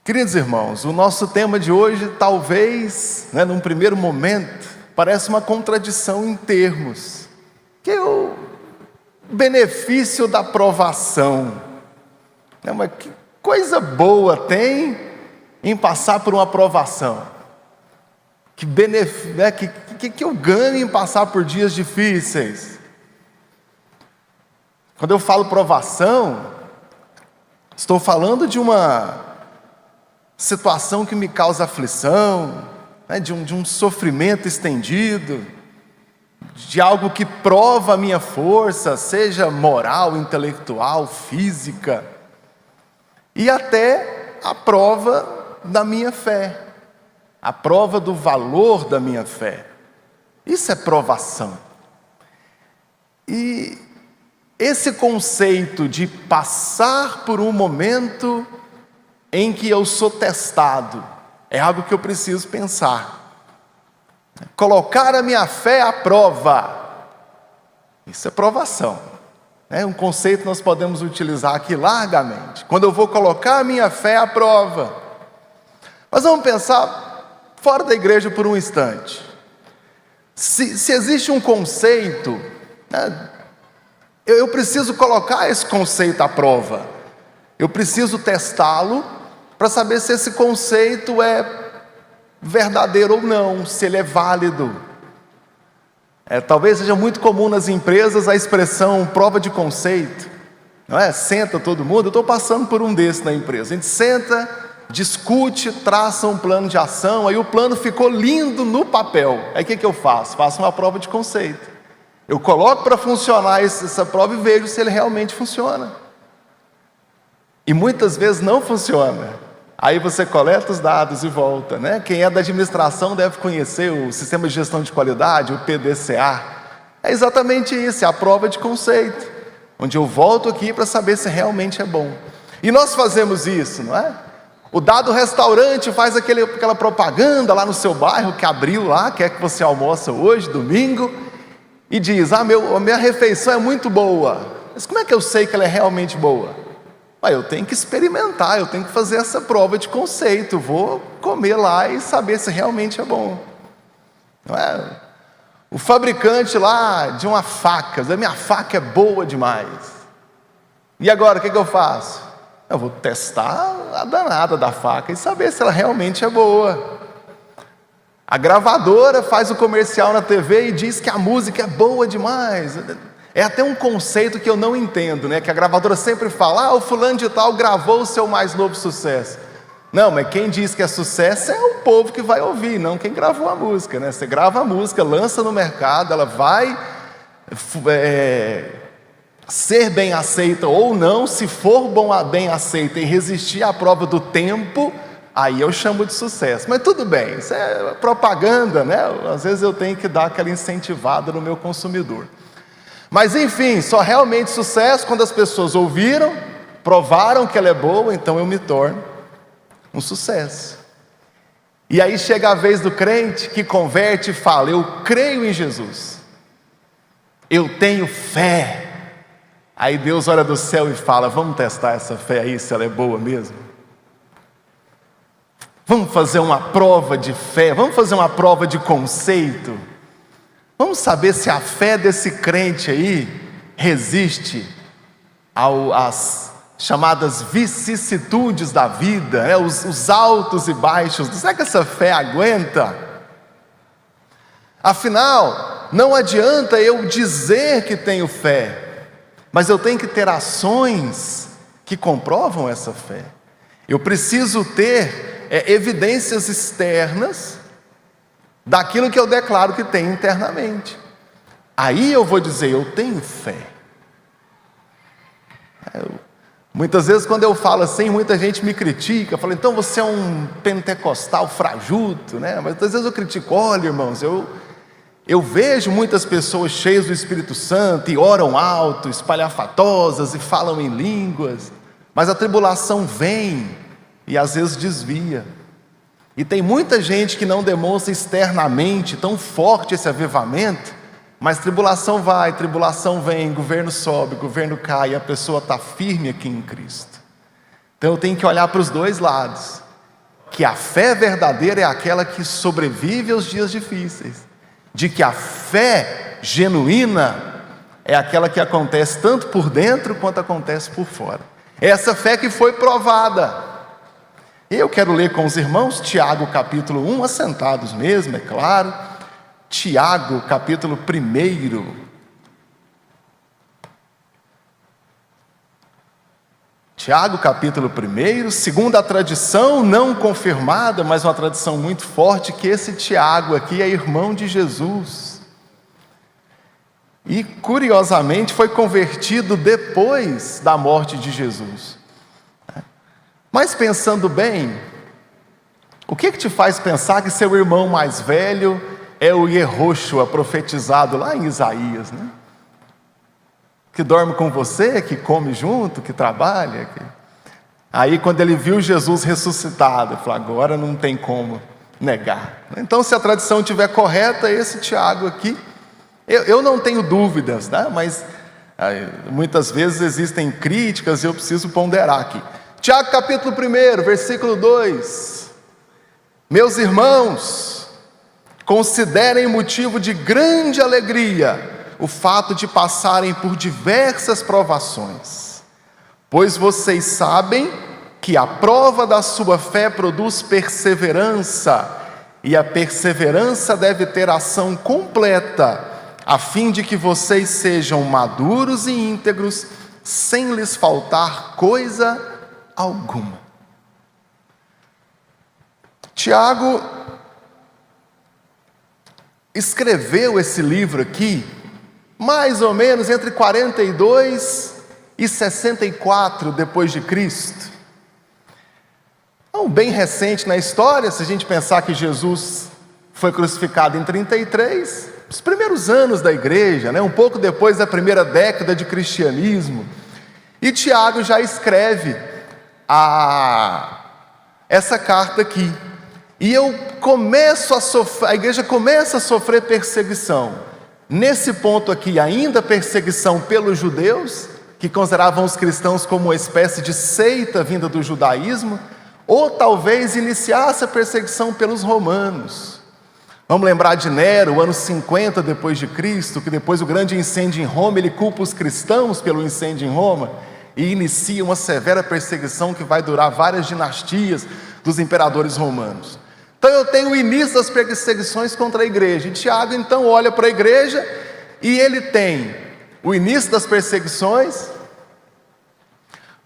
Queridos irmãos, o nosso tema de hoje talvez, num primeiro momento, parece uma contradição em termos, que é o benefício da provação. Mas que coisa boa tem em passar por uma provação? Que benefício, que eu ganho em passar por dias difíceis? Quando eu falo provação, estou falando de uma situação que me causa aflição, de um sofrimento estendido, de algo que prova a minha força, seja moral, intelectual, física, e até a prova da minha fé, a prova do valor da minha fé. Isso é provação. E esse conceito de passar por um momento em que eu sou testado, é algo que eu preciso pensar. Colocar a minha fé à prova, isso é provação. É um conceito que nós podemos utilizar aqui largamente. Quando eu vou colocar a minha fé à prova. Mas vamos pensar fora da igreja por um instante. Se existe um conceito, eu preciso colocar esse conceito à prova. Eu preciso testá-lo para saber se esse conceito é verdadeiro ou não, se ele é válido. Talvez seja muito comum nas empresas a expressão prova de conceito, não é? Senta todo mundo, eu estou passando por um desses na empresa. A gente senta, discute, traça um plano de ação, aí o plano ficou lindo no papel. Aí o que eu faço? Faço uma prova de conceito. Eu coloco para funcionar essa prova e vejo se ele realmente funciona. E muitas vezes não funciona. Aí você coleta os dados e volta, né? Quem é da administração deve conhecer o Sistema de Gestão de Qualidade, o PDCA. É exatamente isso, é a prova de conceito, onde eu volto aqui para saber se realmente é bom. E nós fazemos isso, não é? O dado restaurante faz aquela propaganda lá no seu bairro, que abriu lá, quer que você almoça hoje, domingo, e diz, a minha refeição é muito boa. Mas como é que eu sei que ela é realmente boa? Eu tenho que experimentar, eu tenho que fazer essa prova de conceito, vou comer lá e saber se realmente é bom. Não é? O fabricante lá de uma faca, a minha faca é boa demais. E agora o que eu faço? Eu vou testar a danada da faca e saber se ela realmente é boa. A gravadora faz o comercial na TV e diz que a música é boa demais. É até um conceito que eu não entendo, né? Que a gravadora sempre fala, o fulano de tal gravou o seu mais novo sucesso. Não, mas quem diz que é sucesso é o povo que vai ouvir, não quem gravou a música, né? Você grava a música, lança no mercado, ela vai ser bem aceita ou não. Se for bem aceita e resistir à prova do tempo, aí eu chamo de sucesso. Mas tudo bem, isso é propaganda, né? Às vezes eu tenho que dar aquela incentivada no meu consumidor. Mas enfim, só realmente sucesso quando as pessoas ouviram, provaram que ela é boa, então eu me torno um sucesso. E aí chega a vez do crente que converte e fala, eu creio em Jesus, eu tenho fé. Aí Deus olha do céu e fala, vamos testar essa fé aí, se ela é boa mesmo? Vamos fazer uma prova de fé, vamos fazer uma prova de conceito? Vamos saber se a fé desse crente aí resiste às chamadas vicissitudes da vida, né? Os altos e baixos. Será que essa fé aguenta? Afinal, não adianta eu dizer que tenho fé, mas eu tenho que ter ações que comprovam essa fé. Eu preciso ter evidências externas daquilo que eu declaro que tenho internamente. Aí eu vou dizer, eu tenho fé. Muitas vezes quando eu falo assim, muita gente me critica, fala, então você é um pentecostal frajuto, né? Mas muitas vezes eu critico, olha irmãos, eu vejo muitas pessoas cheias do Espírito Santo e oram alto, espalhafatosas e falam em línguas, mas a tribulação vem e às vezes desvia. E tem muita gente que não demonstra externamente tão forte esse avivamento, mas tribulação vai, tribulação vem, governo sobe, governo cai, e a pessoa está firme aqui em Cristo. Então eu tenho que olhar para os dois lados. que a fé verdadeira é aquela que sobrevive aos dias difíceis, de que a fé genuína é aquela que acontece tanto por dentro quanto acontece por fora. Essa fé que foi provada. Eu quero ler com os irmãos Tiago capítulo 1, assentados mesmo, é claro. Tiago capítulo 1. Tiago capítulo 1, segundo a tradição não confirmada, mas uma tradição muito forte, que esse Tiago aqui é irmão de Jesus. E curiosamente foi convertido depois da morte de Jesus. Mas pensando bem, o que te faz pensar que seu irmão mais velho é o Yehoshua profetizado lá em Isaías, né? Que dorme com você, que come junto, que trabalha. Aí quando ele viu Jesus ressuscitado, ele falou, agora não tem como negar. Então se a tradição estiver correta, esse Tiago aqui, eu não tenho dúvidas, né? Mas muitas vezes existem críticas e eu preciso ponderar aqui. Tiago capítulo 1, versículo 2. Meus irmãos, considerem motivo de grande alegria o fato de passarem por diversas provações, pois vocês sabem que a prova da sua fé produz perseverança, e a perseverança deve ter ação completa, a fim de que vocês sejam maduros e íntegros, sem lhes faltar coisa alguma. Tiago escreveu esse livro aqui mais ou menos entre 42 e 64 depois de Cristo. Então, bem recente na história, se a gente pensar que Jesus foi crucificado em 33, os primeiros anos da igreja, né? Um pouco depois da primeira década de cristianismo. E Tiago já escreve essa carta aqui. E a igreja começa a sofrer perseguição. Nesse ponto aqui, ainda perseguição pelos judeus, que consideravam os cristãos como uma espécie de seita vinda do judaísmo, ou talvez iniciasse a perseguição pelos romanos. Vamos lembrar de Nero, ano 50 depois de Cristo, que depois do grande incêndio em Roma, ele culpa os cristãos pelo incêndio em Roma, e inicia uma severa perseguição que vai durar várias dinastias dos imperadores romanos. Então eu tenho o início das perseguições contra a igreja. E Tiago então olha para a igreja e ele tem o início das perseguições,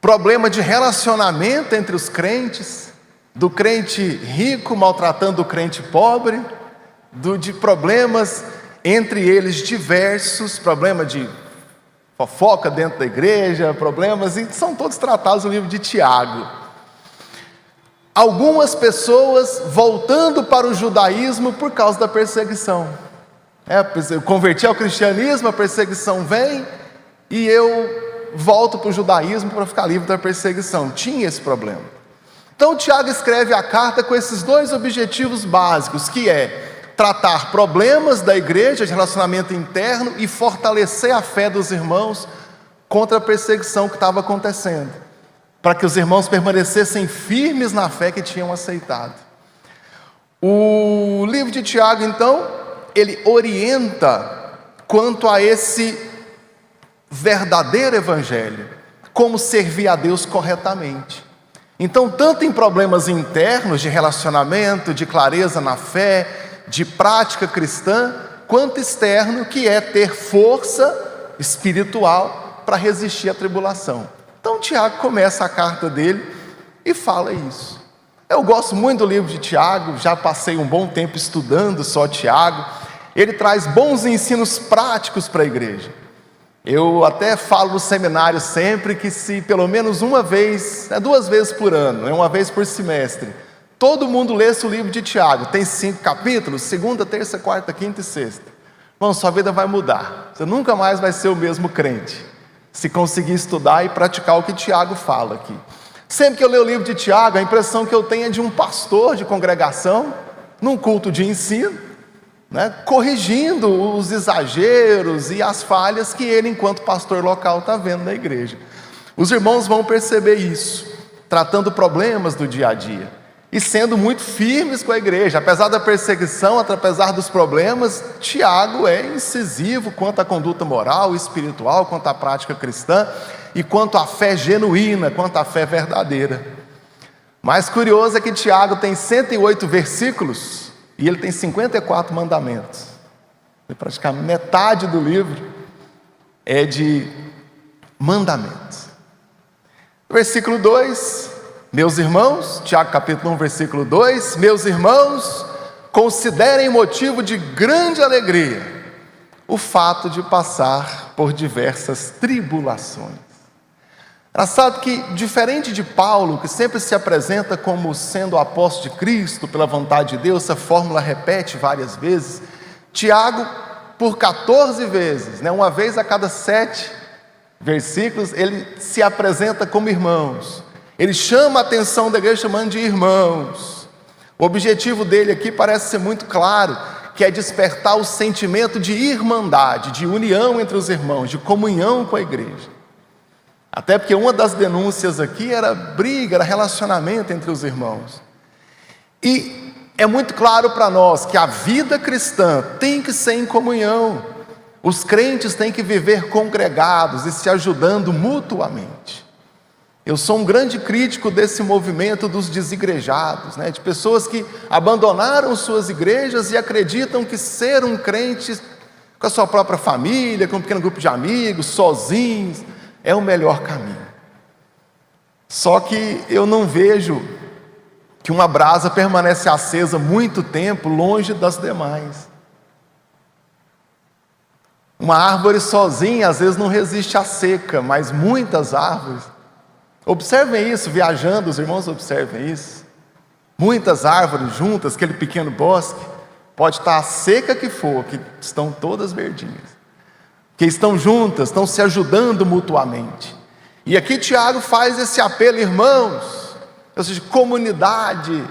problema de relacionamento entre os crentes, do crente rico maltratando o crente pobre, de problemas entre eles diversos, problema de fofoca dentro da igreja, problemas, e são todos tratados no livro de Tiago. Algumas pessoas voltando para o judaísmo por causa da perseguição. Eu converti ao cristianismo, a perseguição vem, e eu volto para o judaísmo para ficar livre da perseguição. Tinha esse problema. Então Tiago escreve a carta com esses dois objetivos básicos, que é tratar problemas da igreja, de relacionamento interno, e fortalecer a fé dos irmãos contra a perseguição que estava acontecendo, para que os irmãos permanecessem firmes na fé que tinham aceitado. O livro de Tiago, então, ele orienta quanto a esse verdadeiro evangelho, como servir a Deus corretamente. Então, tanto em problemas internos de relacionamento, de clareza na fé, de prática cristã, quanto externo, que é ter força espiritual para resistir à tribulação. Então Tiago começa a carta dele e fala isso. Eu gosto muito do livro de Tiago, já passei um bom tempo estudando só Tiago. Ele traz bons ensinos práticos para a igreja. Eu até falo no seminário sempre que se pelo menos uma vez, 2 vezes por ano, uma vez por semestre, todo mundo lesse o livro de Tiago. Tem 5 capítulos, segunda, terça, quarta, quinta e sexta. Bom, sua vida vai mudar. Você nunca mais vai ser o mesmo crente, se conseguir estudar e praticar o que Tiago fala aqui. Sempre que eu leio o livro de Tiago, a impressão que eu tenho é de um pastor de congregação, num culto de ensino, corrigindo os exageros e as falhas que ele, enquanto pastor local, está vendo na igreja. Os irmãos vão perceber isso, tratando problemas do dia a dia. e sendo muito firmes com a igreja. Apesar da perseguição, apesar dos problemas, Tiago é incisivo quanto à conduta moral e espiritual, quanto à prática cristã e quanto à fé genuína, quanto à fé verdadeira. Mais curioso é que Tiago tem 108 versículos e ele tem 54 mandamentos. E praticamente metade do livro é de mandamentos. Versículo 2, meus irmãos, Tiago capítulo 1, versículo 2, meus irmãos, considerem motivo de grande alegria o fato de passar por diversas tribulações. Engraçado que, diferente de Paulo, que sempre se apresenta como sendo o apóstolo de Cristo, pela vontade de Deus, essa fórmula repete várias vezes, Tiago, por 14 vezes, uma vez a cada 7 versículos, ele se apresenta como irmãos. Ele chama a atenção da igreja chamando de irmãos. O objetivo dele aqui parece ser muito claro, que é despertar o sentimento de irmandade, de união entre os irmãos, de comunhão com a igreja. Até porque uma das denúncias aqui era briga, era relacionamento entre os irmãos. E é muito claro para nós que a vida cristã tem que ser em comunhão. Os crentes têm que viver congregados e se ajudando mutuamente. Eu sou um grande crítico desse movimento dos desigrejados, de pessoas que abandonaram suas igrejas e acreditam que ser um crente com a sua própria família, com um pequeno grupo de amigos, sozinhos, é o melhor caminho. Só que eu não vejo que uma brasa permanece acesa muito tempo longe das demais. Uma árvore sozinha às vezes não resiste à seca, mas muitas árvores, observem isso, viajando, os irmãos observem isso. Muitas árvores juntas, aquele pequeno bosque, pode estar a seca que for, que estão todas verdinhas, que estão juntas, estão se ajudando mutuamente. E aqui Tiago faz esse apelo, irmãos, ou seja, comunidade,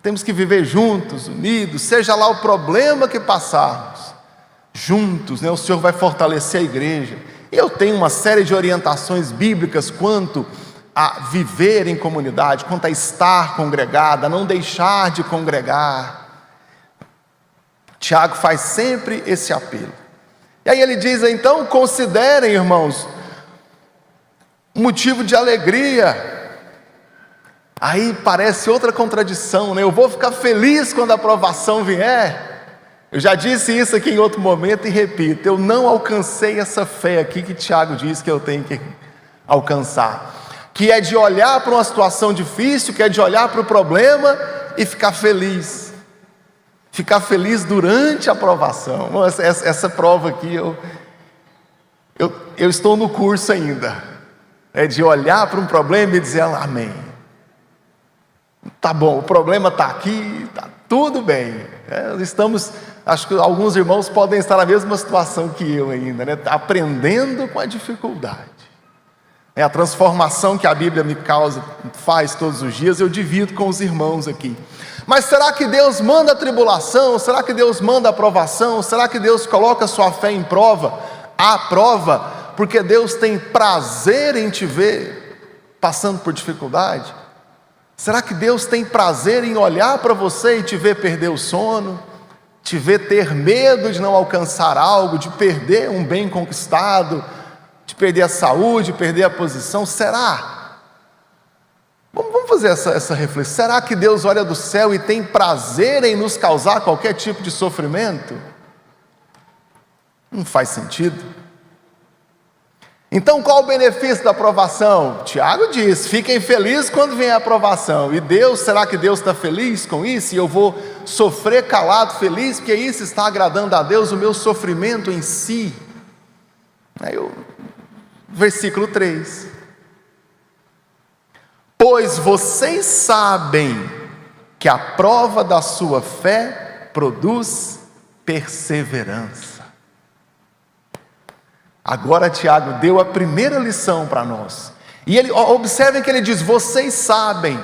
temos que viver juntos, unidos, seja lá o problema que passarmos, juntos, o Senhor vai fortalecer a igreja. Eu tenho uma série de orientações bíblicas quanto a viver em comunidade, quanto a estar congregado, a não deixar de congregar. Tiago faz sempre esse apelo. E aí ele diz, então, considerem, irmãos, motivo de alegria. Aí parece outra contradição, eu vou ficar feliz quando a aprovação vier. Eu já disse isso aqui em outro momento e repito, eu não alcancei essa fé aqui que Tiago diz que eu tenho que alcançar, que é de olhar para uma situação difícil, que é de olhar para o problema e ficar feliz durante a aprovação. Essa prova aqui, eu estou no curso ainda, é de olhar para um problema e dizer amém, tá bom, o problema está aqui, está tudo bem, acho que alguns irmãos podem estar na mesma situação que eu ainda, aprendendo com a dificuldade. A transformação que a Bíblia faz todos os dias, eu divido com os irmãos aqui. Mas será que Deus manda a tribulação? Será que Deus manda a aprovação? Será que Deus coloca a sua fé em prova? À prova, porque Deus tem prazer em te ver passando por dificuldade? Será que Deus tem prazer em olhar para você e te ver perder o sono? Te ver ter medo de não alcançar algo, de perder um bem conquistado, de perder a saúde, perder a posição? Será? Vamos fazer essa reflexão. Será que Deus olha do céu e tem prazer em nos causar qualquer tipo de sofrimento? Não faz sentido. Então qual o benefício da aprovação? Tiago diz, fiquem felizes quando vem a aprovação. E Deus, será que Deus está feliz com isso? E eu vou sofrer calado, feliz, porque isso está agradando a Deus, o meu sofrimento em si. Versículo 3. Pois vocês sabem que a prova da sua fé produz perseverança. Agora Tiago deu a primeira lição para nós. E observem que ele diz, vocês sabem.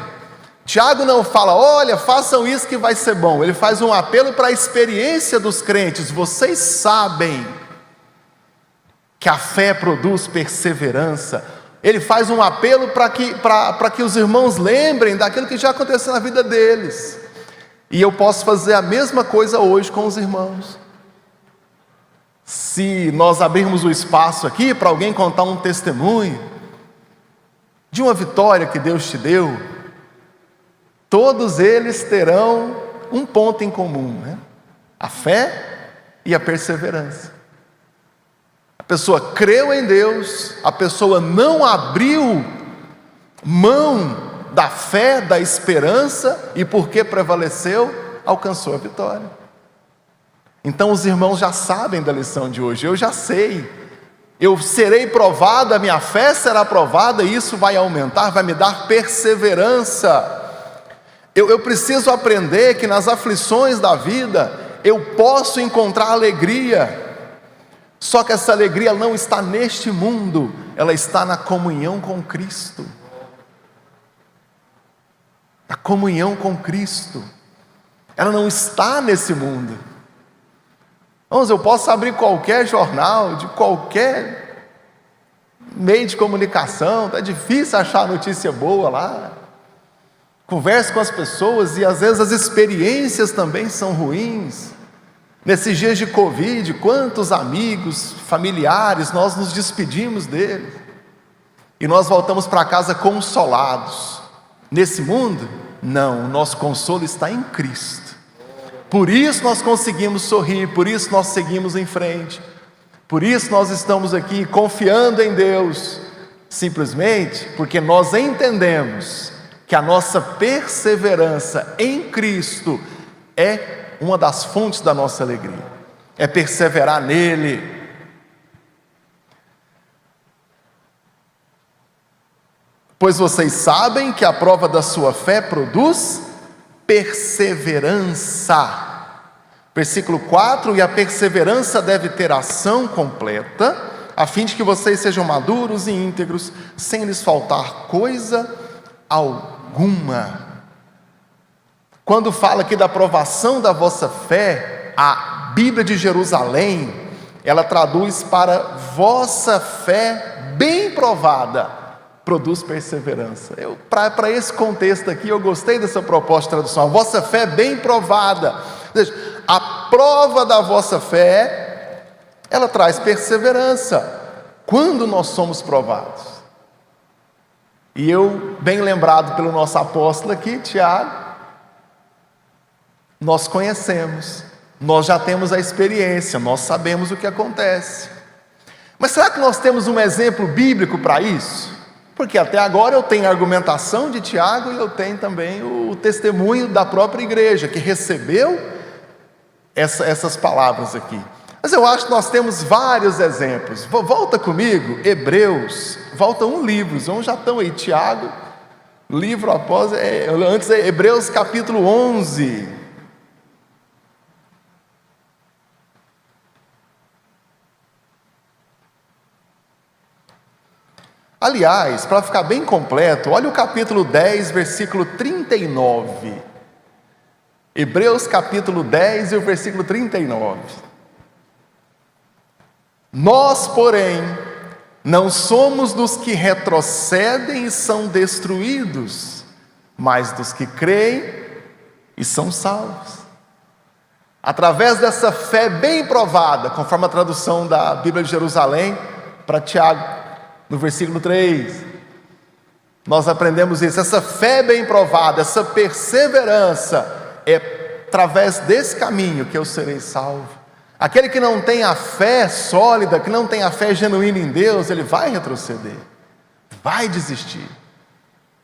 Tiago não fala, olha, façam isso que vai ser bom. Ele faz um apelo para a experiência dos crentes. Vocês sabem que a fé produz perseverança. ele faz um apelo para que os irmãos lembrem daquilo que já aconteceu na vida deles. E eu posso fazer a mesma coisa hoje com os irmãos. Se nós abrirmos o espaço aqui para alguém contar um testemunho de uma vitória que Deus te deu, todos eles terão um ponto em comum, né? A fé e a perseverança. A pessoa creu em Deus, a pessoa não abriu mão da fé, da esperança, e porque prevaleceu, alcançou a vitória. Então os irmãos já sabem da lição de hoje, eu já sei. Eu serei provado, a minha fé será provada, e isso vai aumentar, vai me dar perseverança. Eu preciso aprender que nas aflições da vida, eu posso encontrar alegria. Só que essa alegria não está neste mundo, ela está na comunhão com Cristo. A comunhão com Cristo, ela não está nesse mundo. Vamos, eu posso abrir qualquer jornal, de qualquer meio de comunicação, está difícil achar notícia boa lá. Converso com as pessoas e às vezes as experiências também são ruins. Nesses dias de Covid, quantos amigos, familiares, nós nos despedimos deles. E nós voltamos para casa consolados. Nesse mundo, não, o nosso consolo está em Cristo. Por isso nós conseguimos sorrir, por isso nós seguimos em frente. Por isso nós estamos aqui confiando em Deus, simplesmente porque nós entendemos que a nossa perseverança em Cristo é uma das fontes da nossa alegria, é perseverar nele. Pois vocês sabem que a prova da sua fé produz perseverança. Versículo 4, e a perseverança deve ter ação completa, a fim de que vocês sejam maduros e íntegros, sem lhes faltar coisa alguma. Quando fala aqui da provação da vossa fé, a Bíblia de Jerusalém, ela traduz para vossa fé bem provada, produz perseverança. Para esse contexto aqui, eu gostei dessa proposta de tradução, a vossa fé bem provada. A prova da vossa fé, ela traz perseverança, quando nós somos provados. E eu, bem lembrado pelo nosso apóstolo aqui, Tiago, nós conhecemos, nós já temos a experiência, nós sabemos o que acontece. Mas será que nós temos um exemplo bíblico para isso? Porque até agora eu tenho a argumentação de Tiago e eu tenho também o testemunho da própria igreja, que recebeu essas palavras aqui. Mas eu acho que nós temos vários exemplos. Volta comigo, Hebreus, volta um livro, já estão aí, Tiago, livro após, antes é Hebreus capítulo 11. Aliás, para ficar bem completo, olha o capítulo 10, versículo 39. Hebreus capítulo 10 e o versículo 39. Nós, porém, não somos dos que retrocedem e são destruídos, mas dos que creem e são salvos. Através dessa fé bem provada, conforme a tradução da Bíblia de Jerusalém, para Tiago, no versículo 3, nós aprendemos isso, essa fé bem provada, essa perseverança, é através desse caminho que eu serei salvo. Aquele que não tem a fé sólida, que não tem a fé genuína em Deus, ele vai retroceder, vai desistir.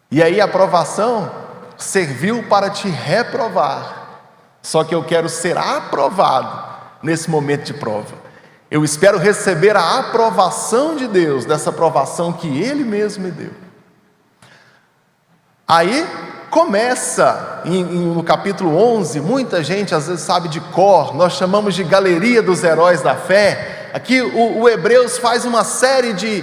E aí a provação serviu para te reprovar. Só que eu quero ser aprovado nesse momento de prova. Eu espero receber a aprovação de Deus, dessa aprovação que Ele mesmo me deu. Aí começa, no capítulo 11, muita gente às vezes sabe de cor, nós chamamos de galeria dos heróis da fé. Aqui o Hebreus faz uma série de,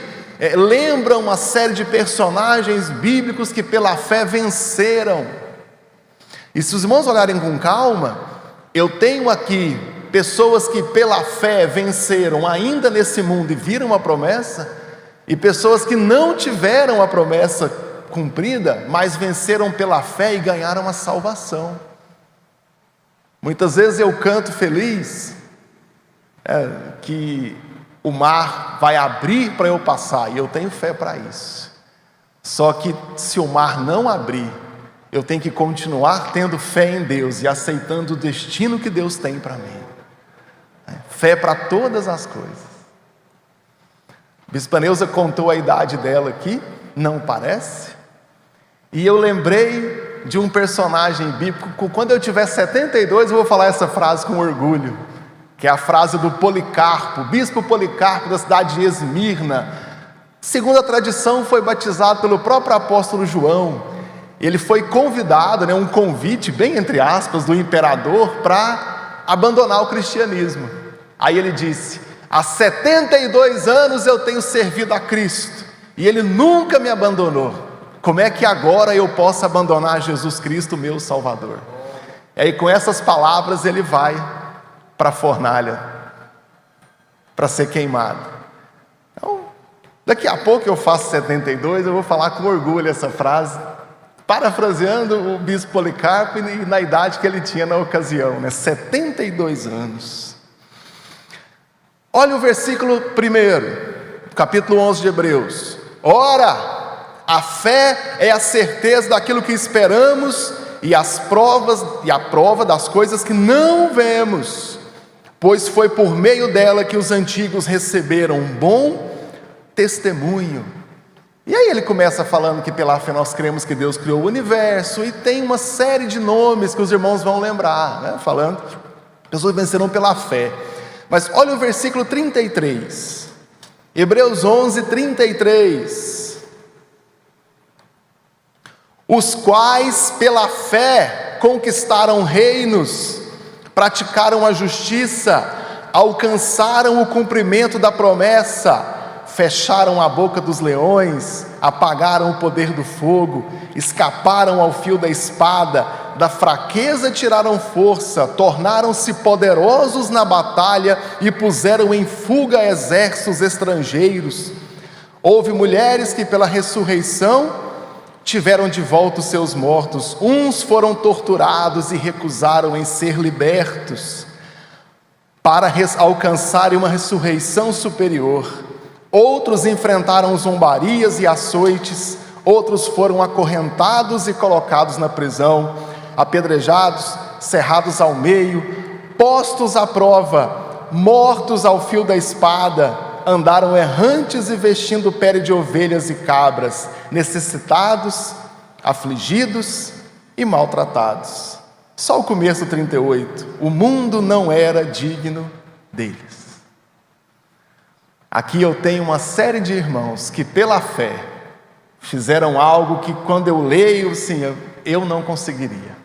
lembra uma série de personagens bíblicos que pela fé venceram. E se os irmãos olharem com calma, eu tenho aqui pessoas que pela fé venceram ainda nesse mundo e viram a promessa, E pessoas que não tiveram a promessa cumprida, mas venceram pela fé e ganharam a salvação. Muitas vezes eu canto feliz que o mar vai abrir para eu passar, e eu tenho fé para isso. Só que se o mar não abrir, eu tenho que continuar tendo fé em Deus e aceitando o destino que Deus tem para mim. Fé para todas as coisas. Bispa Neuza contou a idade dela aqui, não parece? E eu lembrei de um personagem bíblico. Quando eu tiver 72, eu vou falar essa frase com orgulho, que é a frase do Policarpo, bispo Policarpo da cidade de Esmirna. Segundo a tradição, foi batizado pelo próprio apóstolo João. Ele foi convidado, um convite, bem entre aspas, do imperador para abandonar o cristianismo. Aí ele disse: há 72 anos eu tenho servido a Cristo, e Ele nunca me abandonou. Como é que agora eu posso abandonar Jesus Cristo, meu Salvador? E aí com essas palavras ele vai para a fornalha, para ser queimado. Então, daqui a pouco eu faço 72, eu vou falar com orgulho essa frase, parafraseando o bispo Policarpo e na idade que ele tinha na ocasião, 72 anos. Olha o versículo 1, capítulo 11 de Hebreus. Ora, a fé é a certeza daquilo que esperamos e a prova das coisas que não vemos, pois foi por meio dela que os antigos receberam um bom testemunho. E aí ele começa falando que pela fé nós cremos que Deus criou o universo, e tem uma série de nomes que os irmãos vão lembrar, falando que pessoas venceram pela fé. Mas olha o versículo 33, Hebreus 11, 33. Os quais pela fé conquistaram reinos, praticaram a justiça, alcançaram o cumprimento da promessa, fecharam a boca dos leões, apagaram o poder do fogo, escaparam ao fio da espada, da fraqueza tiraram força, tornaram-se poderosos na batalha e puseram em fuga exércitos estrangeiros. Houve mulheres que pela ressurreição tiveram de volta os seus mortos, uns foram torturados e recusaram em ser libertos, para alcançarem uma ressurreição superior. Outros enfrentaram zombarias e açoites, outros foram acorrentados e colocados na prisão, apedrejados, cerrados ao meio, postos à prova, mortos ao fio da espada, andaram errantes e vestindo pele de ovelhas e cabras, necessitados, afligidos e maltratados. Só o começo 38, o mundo não era digno deles. Aqui eu tenho uma série de irmãos que pela fé fizeram algo que quando eu leio, sim, eu não conseguiria.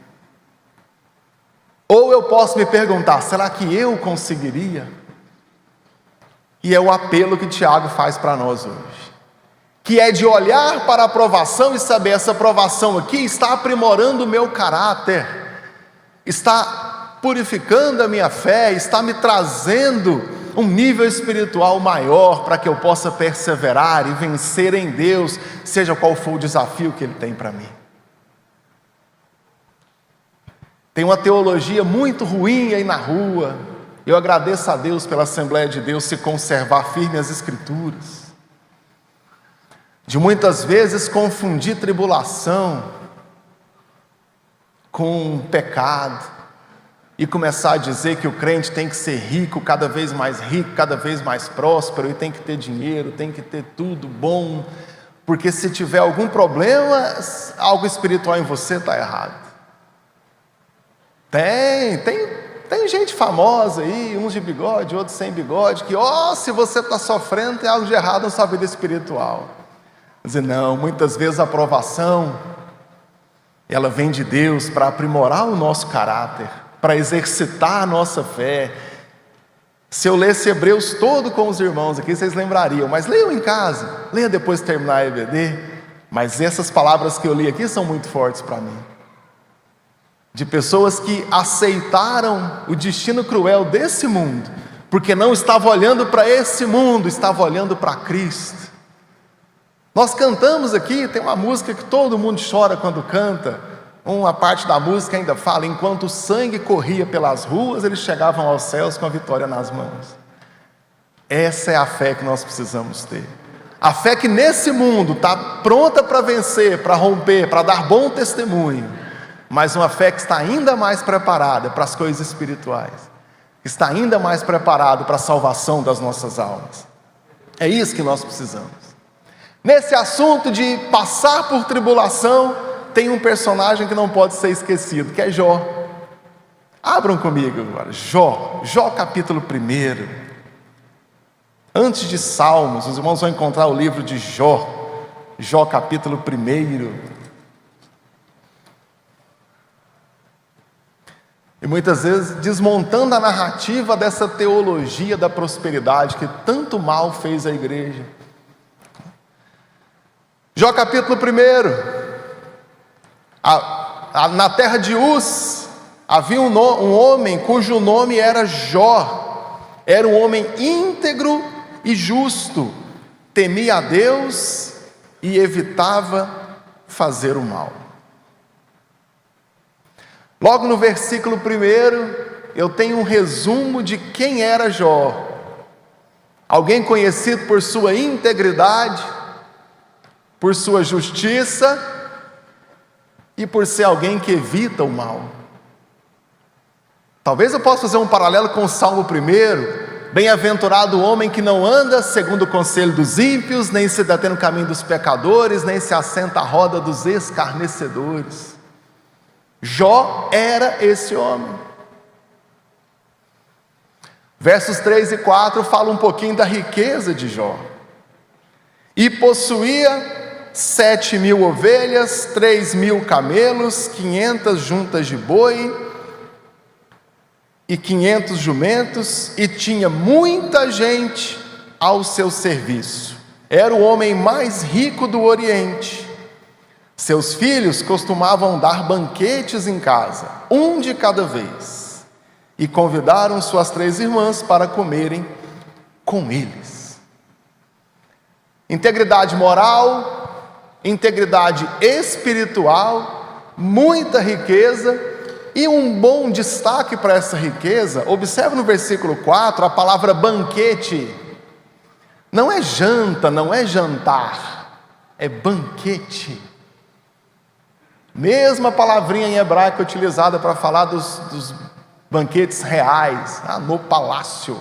Ou eu posso me perguntar, será que eu conseguiria? E é o apelo que Tiago faz para nós hoje, que é de olhar para a aprovação e saber, essa aprovação aqui está aprimorando o meu caráter, está purificando a minha fé, está me trazendo um nível espiritual maior para que eu possa perseverar e vencer em Deus, seja qual for o desafio que Ele tem para mim. Tem uma teologia muito ruim aí na rua. Eu agradeço a Deus pela Assembleia de Deus se conservar firme as Escrituras, de muitas vezes confundir tribulação com pecado, e começar a dizer que o crente tem que ser rico, cada vez mais próspero, e tem que ter dinheiro, tem que ter tudo bom, porque se tiver algum problema, algo espiritual em você está errado. Tem gente famosa aí, uns de bigode, outros sem bigode, que se você está sofrendo, tem algo de errado na sua vida espiritual. Dizer, não, muitas vezes a aprovação, ela vem de Deus para aprimorar o nosso caráter, para exercitar a nossa fé. Se eu lesse Hebreus todo com os irmãos aqui, vocês lembrariam, mas leiam em casa, leia depois de terminar a EBD, mas essas palavras que eu li aqui são muito fortes para mim, de pessoas que aceitaram o destino cruel desse mundo, porque não estavam olhando para esse mundo, estavam olhando para Cristo, Nós cantamos aqui, tem uma música que todo mundo chora quando canta. Uma parte da música ainda fala: enquanto o sangue corria pelas ruas, eles chegavam aos céus com a vitória nas mãos. Essa é a fé que nós precisamos ter. A fé que nesse mundo está pronta para vencer, para romper, para dar bom testemunho, mas uma fé que está ainda mais preparada para as coisas espirituais, está ainda mais preparada para a salvação das nossas almas. É isso que nós precisamos. Nesse assunto de passar por tribulação, tem um personagem que não pode ser esquecido, que é Jó. Abram comigo agora, Jó capítulo 1. Antes de Salmos, os irmãos vão encontrar o livro de Jó capítulo 1. E muitas vezes desmontando a narrativa dessa teologia da prosperidade que tanto mal fez a igreja. Jó capítulo 1. Na terra de Uz havia um homem cujo nome era Jó. Era um homem íntegro e justo, temia a Deus e evitava fazer o mal. Logo no versículo 1, eu tenho um resumo de quem era Jó. Alguém conhecido por sua integridade, por sua justiça e por ser alguém que evita o mal. Talvez eu possa fazer um paralelo com o Salmo 1. Bem-aventurado o homem que não anda segundo o conselho dos ímpios, nem se detém no caminho dos pecadores, nem se assenta à roda dos escarnecedores. Jó era esse homem. Versos 3 e 4 falam um pouquinho da riqueza de Jó. E possuía 7.000 ovelhas, 3.000 camelos, 500 juntas de boi e 500 jumentos, e tinha muita gente ao seu serviço. Era o homem mais rico do Oriente. Seus filhos costumavam dar banquetes em casa, um de cada vez, e convidaram suas 3 irmãs para comerem com eles. Integridade moral, integridade espiritual, muita riqueza. E um bom destaque para essa riqueza, observe no versículo 4, a palavra banquete. Não é janta, não é jantar, é banquete. Mesma palavrinha em hebraico utilizada para falar dos banquetes reais, no palácio.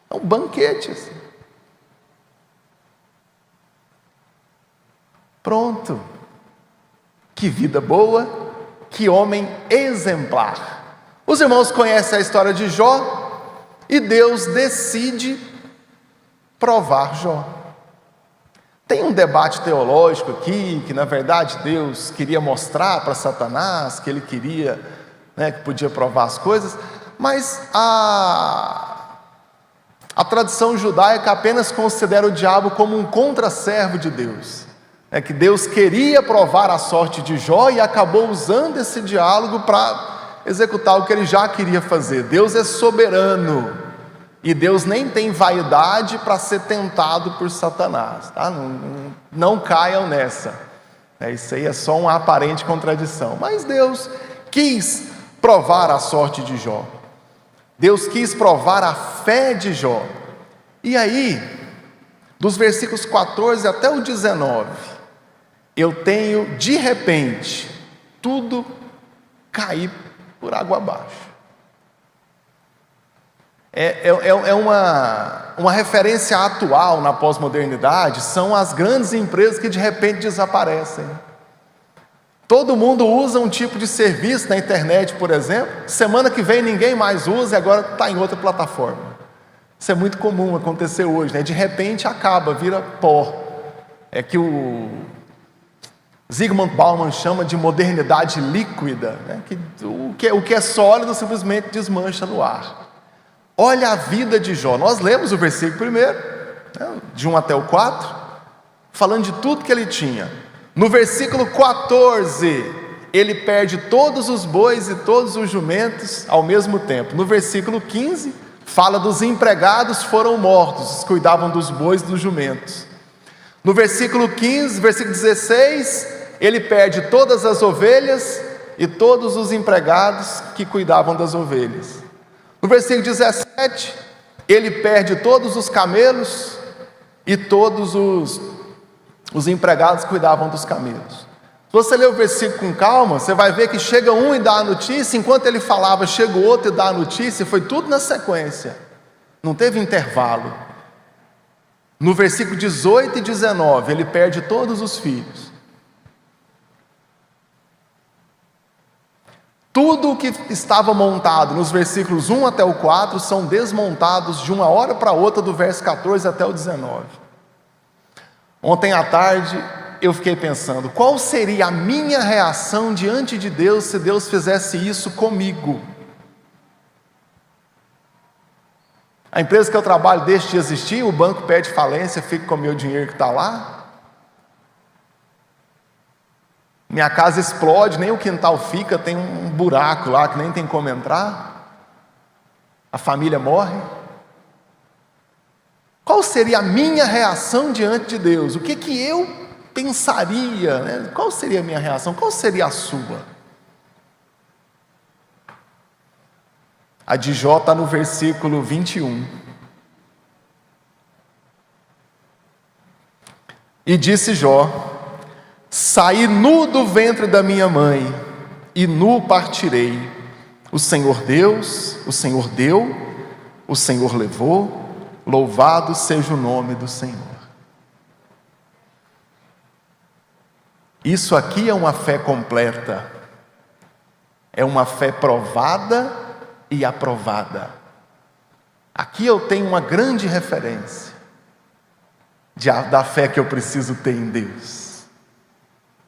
É um banquete. Assim. Pronto. Que vida boa. Que homem exemplar. Os irmãos conhecem a história de Jó e Deus decide provar Jó. Tem um debate teológico aqui, que na verdade Deus queria mostrar para Satanás, que ele queria, que podia provar as coisas, mas a tradição judaica apenas considera o diabo como um contra-servo de Deus. É que Deus queria provar a sorte de Jó e acabou usando esse diálogo para executar o que ele já queria fazer. Deus é soberano e Deus nem tem vaidade para ser tentado por Satanás, tá? Não caiam nessa. Isso aí é só uma aparente contradição. Mas Deus quis provar a sorte de Jó. Deus quis provar a fé de Jó. E aí, dos versículos 14 até o 19... eu tenho, de repente, tudo cair por água abaixo. É uma referência atual na pós-modernidade, são as grandes empresas que de repente desaparecem. Todo mundo usa um tipo de serviço na internet, por exemplo, semana que vem ninguém mais usa e agora está em outra plataforma. Isso é muito comum acontecer hoje, de repente acaba, vira pó. É que o Zygmunt Bauman chama de modernidade líquida, que o que é sólido simplesmente desmancha no ar. Olha a vida de Jó. Nós lemos o versículo 1, de 1 até o 4, falando de tudo que ele tinha. No versículo 14, ele perde todos os bois e todos os jumentos ao mesmo tempo. No versículo 15, fala dos empregados foram mortos, os que cuidavam dos bois e dos jumentos. No versículo 15, versículo 16, ele perde todas as ovelhas e todos os empregados que cuidavam das ovelhas. No versículo 17, ele perde todos os camelos e todos os empregados que cuidavam dos camelos. Se você ler o versículo com calma, você vai ver que chega um e dá a notícia, enquanto ele falava, chega o outro e dá a notícia, foi tudo na sequência, não teve intervalo. No versículo 18 e 19, ele perde todos os filhos. Tudo o que estava montado nos versículos 1 até o 4 são desmontados de uma hora para outra, do verso 14 até o 19. Ontem à tarde eu fiquei pensando, qual seria a minha reação diante de Deus se Deus fizesse isso comigo? A empresa que eu trabalho deixa de existir, o banco pede falência, fica com o meu dinheiro que está lá. Minha casa explode, nem o quintal fica, tem um buraco lá que nem tem como entrar. A família morre. Qual seria a minha reação diante de Deus? O que eu pensaria, né? Qual seria a minha reação? Qual seria a sua? A de Jó está no versículo 21. E disse Jó: saí nu do ventre da minha mãe, e nu partirei. O Senhor Deus, o Senhor deu, o Senhor levou, louvado seja o nome do Senhor. Isso aqui é uma fé completa, é uma fé provada e aprovada. Aqui eu tenho uma grande referência da fé que eu preciso ter em Deus,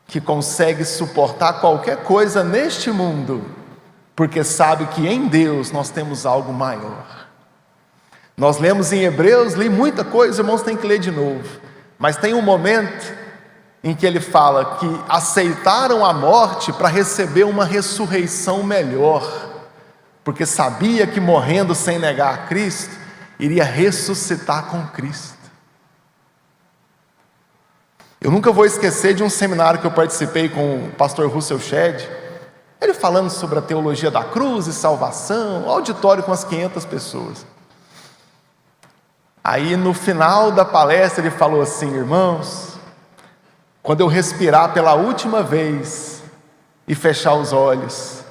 que consegue suportar qualquer coisa neste mundo, porque sabe que em Deus nós temos algo maior. Nós lemos em Hebreus, li muita coisa, irmãos, tem que ler de novo, mas tem um momento em que ele fala que aceitaram a morte para receber uma ressurreição melhor, porque sabia que morrendo sem negar a Cristo, iria ressuscitar com Cristo. Eu nunca vou esquecer de um seminário que eu participei com o pastor Russell Shedd, ele falando sobre a teologia da cruz e salvação, auditório com as 500 pessoas. Aí no final da palestra ele falou assim: irmãos, quando eu respirar pela última vez e fechar os olhos,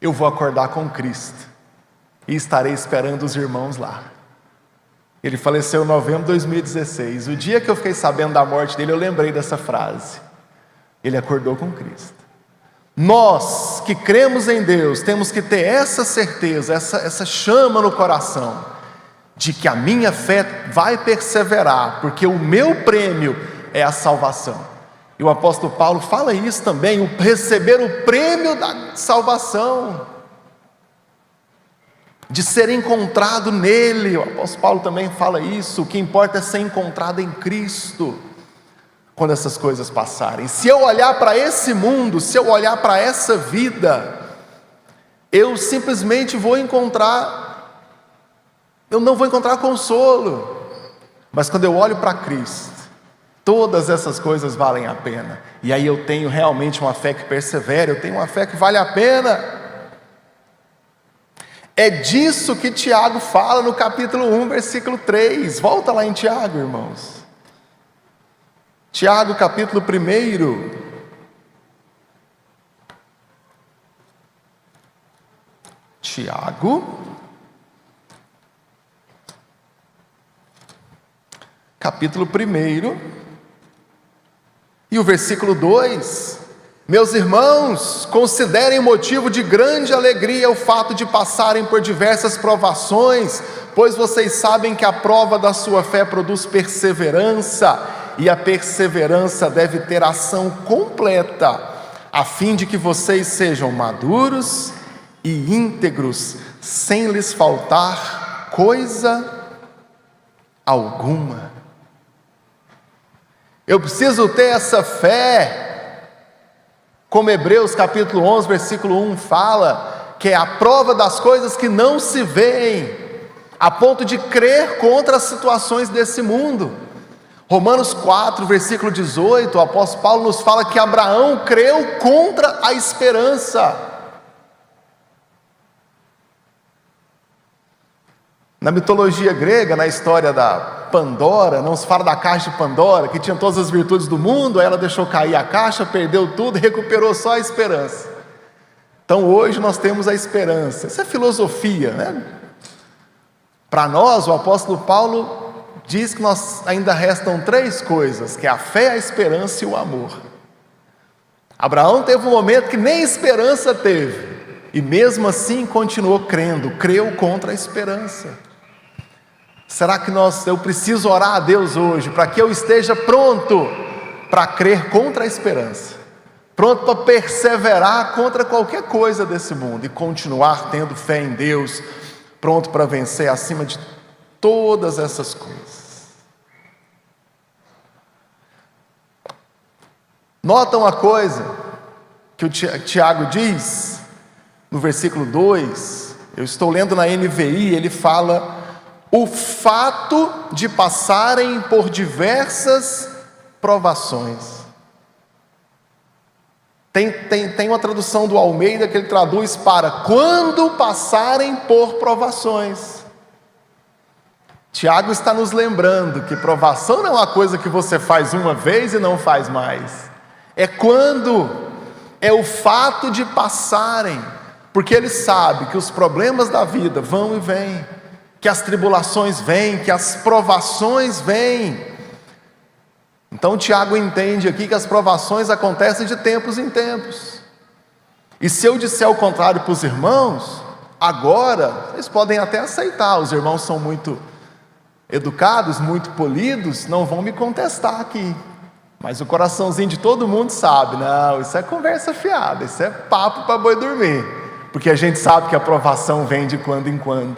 eu vou acordar com Cristo e estarei esperando os irmãos lá. Ele faleceu em novembro de 2016. O dia que eu fiquei sabendo da morte dele, eu lembrei dessa frase. Ele acordou com Cristo. Nós que cremos em Deus, temos que ter essa certeza, essa chama no coração, de que a minha fé vai perseverar, porque o meu prêmio é a salvação. E o apóstolo Paulo fala isso também, receber o prêmio da salvação, de ser encontrado nele. O apóstolo Paulo também fala isso, o que importa é ser encontrado em Cristo, quando essas coisas passarem. Se eu olhar para esse mundo, se eu olhar para essa vida, eu simplesmente eu não vou encontrar consolo, mas quando eu olho para Cristo, todas essas coisas valem a pena, e aí eu tenho realmente uma fé que persevera, eu tenho uma fé que vale a pena. É disso que Tiago fala no capítulo 1, versículo 3, volta lá em Tiago, irmãos. Tiago capítulo 1, Tiago, capítulo 1, e o versículo 2: meus irmãos, considerem motivo de grande alegria o fato de passarem por diversas provações, pois vocês sabem que a prova da sua fé produz perseverança, e a perseverança deve ter ação completa, a fim de que vocês sejam maduros e íntegros, sem lhes faltar coisa alguma. Eu preciso ter essa fé, como Hebreus capítulo 11, versículo 1 fala, que é a prova das coisas que não se veem, a ponto de crer contra as situações desse mundo. Romanos 4, versículo 18, o apóstolo Paulo nos fala que Abraão creu contra a esperança. Na mitologia grega, na história da Pandora, não se fala da caixa de Pandora, que tinha todas as virtudes do mundo, aí ela deixou cair a caixa, perdeu tudo e recuperou só a esperança. Então hoje nós temos a esperança. Isso é filosofia, né? Para nós, o apóstolo Paulo diz que nós ainda restam 3 coisas, que é a fé, a esperança e o amor. Abraão teve um momento que nem esperança teve, e mesmo assim continuou crendo, creu contra a esperança. Será que eu preciso orar a Deus hoje, para que eu esteja pronto para crer contra a esperança, pronto para perseverar contra qualquer coisa desse mundo, e continuar tendo fé em Deus, pronto para vencer acima de todas essas coisas. Nota uma coisa que o Tiago diz no versículo 2, eu estou lendo na NVI, ele fala: o fato de passarem por diversas provações. Tem uma tradução do Almeida que ele traduz para quando passarem por provações. Tiago está nos lembrando que provação não é uma coisa que você faz uma vez e não faz mais. É quando, é o fato de passarem, porque ele sabe que os problemas da vida vão e vêm, que as tribulações vêm, que as provações vêm. Então Tiago entende aqui que as provações acontecem de tempos em tempos. E se eu disser o contrário para os irmãos, agora, eles podem até aceitar, os irmãos são muito educados, muito polidos, não vão me contestar aqui. Mas o coraçãozinho de todo mundo sabe, não, isso é conversa fiada, isso é papo para boi dormir. Porque a gente sabe que a provação vem de quando em quando,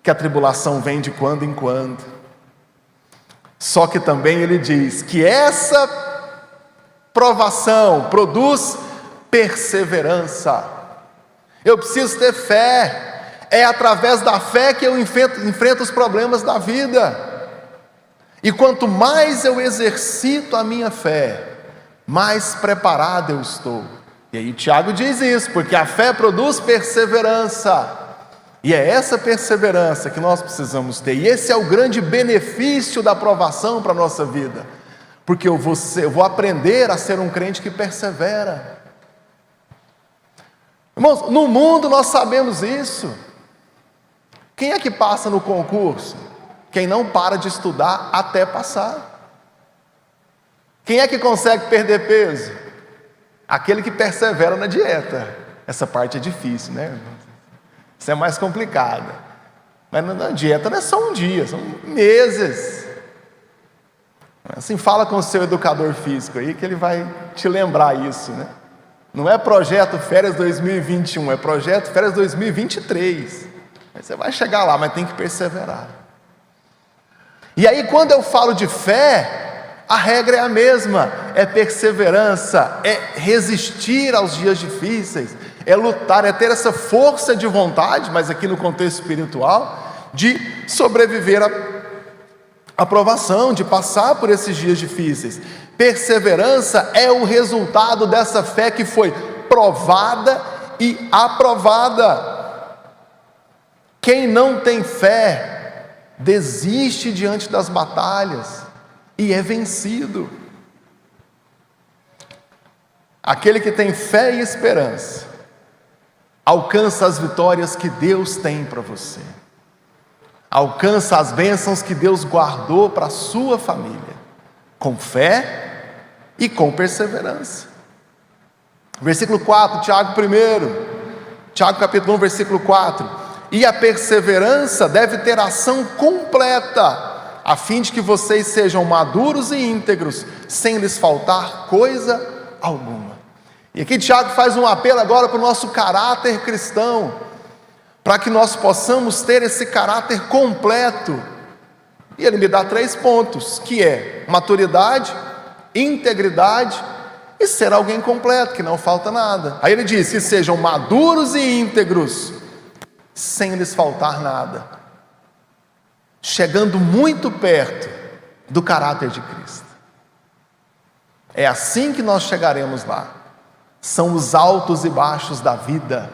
que a tribulação vem de quando em quando. Só que também ele diz que essa provação produz perseverança. Eu preciso ter fé, é através da fé que eu enfrento os problemas da vida. E quanto mais eu exercito a minha fé, mais preparado eu estou. E aí Tiago diz isso, porque a fé produz perseverança. E é essa perseverança que nós precisamos ter. E esse é o grande benefício da provação para a nossa vida. Porque eu vou aprender a ser um crente que persevera. Irmãos, no mundo nós sabemos isso. Quem é que passa no concurso? Quem não para de estudar até passar. Quem é que consegue perder peso? Aquele que persevera na dieta. Essa parte é difícil, né, irmão? Isso é mais complicado. Mas na dieta não é só um dia, são meses. Assim, fala com o seu educador físico aí, que ele vai te lembrar isso, né? Não é projeto férias 2021, é projeto férias 2023. Aí você vai chegar lá, mas tem que perseverar. E aí, quando eu falo de fé, a regra é a mesma, é perseverança, é resistir aos dias difíceis, é lutar, é ter essa força de vontade, mas aqui no contexto espiritual, de sobreviver à provação, de passar por esses dias difíceis. Perseverança é o resultado dessa fé que foi provada e aprovada. Quem não tem fé desiste diante das batalhas e é vencido. Aquele que tem fé e esperança alcança as vitórias que Deus tem para você, alcança as bênçãos que Deus guardou para a sua família, com fé e com perseverança. Versículo 4, Tiago capítulo 1, versículo 4: e a perseverança deve ter ação completa, a fim de que vocês sejam maduros e íntegros, sem lhes faltar coisa alguma. E aqui Tiago faz um apelo agora para o nosso caráter cristão, para que nós possamos ter esse caráter completo. E ele me dá 3 pontos, que é maturidade, integridade e ser alguém completo, que não falta nada. Aí ele diz que sejam maduros e íntegros, sem lhes faltar nada. Chegando muito perto do caráter de Cristo. É assim que nós chegaremos lá. São os altos e baixos da vida.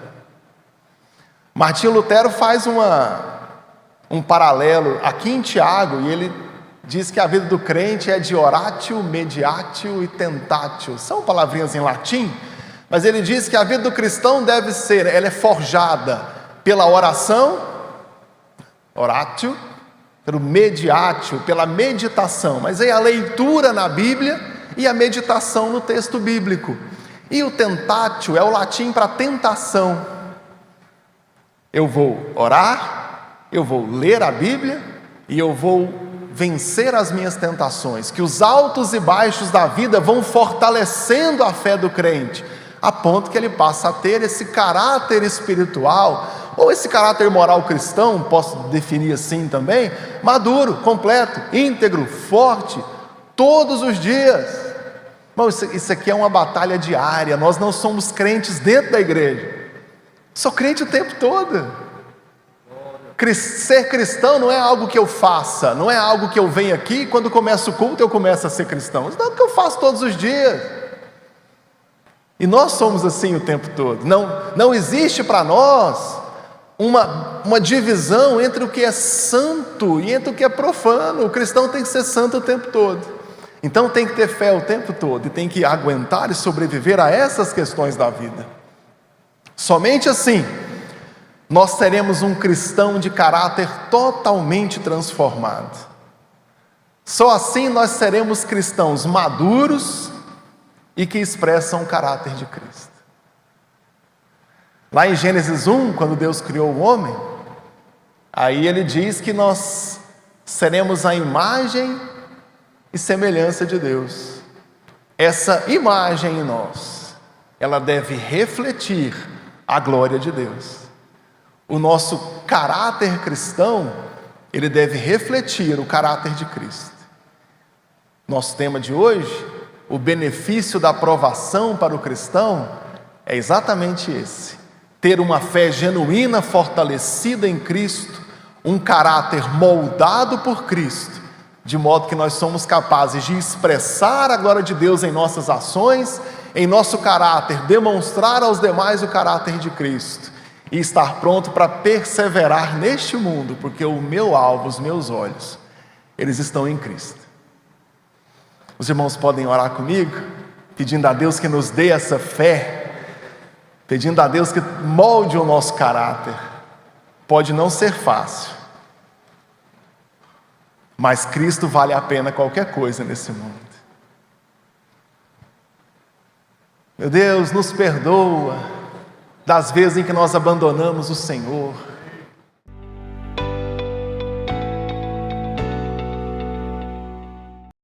Martinho Lutero faz um paralelo aqui em Tiago, e ele diz que a vida do crente é de oratio, mediatio e tentatio. São palavrinhas em latim, mas ele diz que a vida do cristão deve ser, ela é forjada pela oração, oratio, pelo mediatio, pela meditação, mas aí a leitura na Bíblia e a meditação no texto bíblico. E o tentatio é o latim para tentação. Eu vou orar, eu vou ler a Bíblia e eu vou vencer as minhas tentações, que os altos e baixos da vida vão fortalecendo a fé do crente, a ponto que ele passa a ter esse caráter espiritual, ou esse caráter moral cristão, posso definir assim também, maduro, completo, íntegro, forte, todos os dias. Bom, isso aqui é uma batalha diária. Nós não somos crentes dentro da igreja, sou crente o tempo todo. Ser cristão não é algo que eu faça, não é algo que eu venho aqui e quando começa o culto eu começo a ser cristão. Isso é algo que eu faço todos os dias. E nós somos assim o tempo todo. Não existe para nós uma divisão entre o que é santo e entre o que é profano. O cristão tem que ser santo o tempo todo. Então tem que ter fé o tempo todo e tem que aguentar e sobreviver a essas questões da vida. Somente assim nós seremos um cristão de caráter totalmente transformado. Só assim nós seremos cristãos maduros e que expressam o caráter de Cristo. Lá em Gênesis 1, quando Deus criou o homem, aí ele diz que nós seremos a imagem e semelhança de Deus. Essa imagem em nós, ela deve refletir a glória de Deus. O nosso caráter cristão, ele deve refletir o caráter de Cristo. Nosso tema de hoje, o benefício da aprovação para o cristão, é exatamente esse: ter uma fé genuína, fortalecida em Cristo, um caráter moldado por Cristo, de modo que nós somos capazes de expressar a glória de Deus em nossas ações, em nosso caráter, demonstrar aos demais o caráter de Cristo, e estar pronto para perseverar neste mundo, porque o meu alvo, os meus olhos, eles estão em Cristo. Os irmãos podem orar comigo, pedindo a Deus que nos dê essa fé, pedindo a Deus que molde o nosso caráter. Pode não ser fácil, mas Cristo vale a pena qualquer coisa nesse mundo. Meu Deus, nos perdoa das vezes em que nós abandonamos o Senhor,